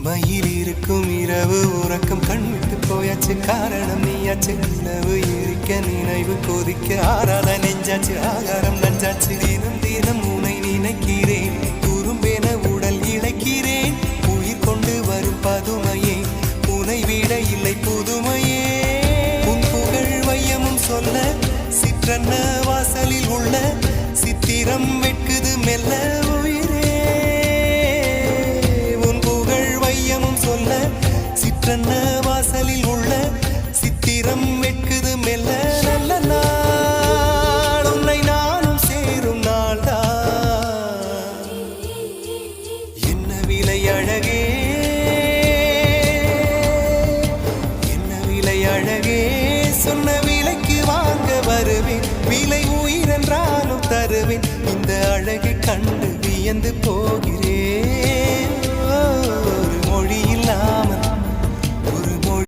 இமையில் இருக்கும் இரவு உறக்கம் கண்விட்டு போயாச்சு காரணம் நீயாச்சு நிலவு எரிக்க நினைவு கொதிக்க ஆறாத நெஞ்சாச்சு ஆகாரம் நஞ்சாச்சு தினம் தினம் உனை நினைக்கிறேன் குறும்பென உடல் இழைக்கிறேன் உயிர் கொண்டு வரும் பதுமையே உனை விட இல்லை புதுமையே உன் புகழ் வையமும் சொல்ல சிற்றன்ன வாசலில் உள்ள சித்திரம் வெட்குது மெல்ல உயிரே உன் புகழ் வையமும் சொல்ல சிற்றன்ன வாசலில் உள்ள சித்திரம் வெட்குது மெல்ல நல்ல நாள் உன்னை நானும் சேரும் நாள்தான் என்ன விலை அழகே என்ன விலை அழகே சொன்ன விலைக்கு வாங்க வருவேன் விலை உயிரென்றாலும் தருவேன் இந்த அழகை கண்டு வியந்து போகிறேன்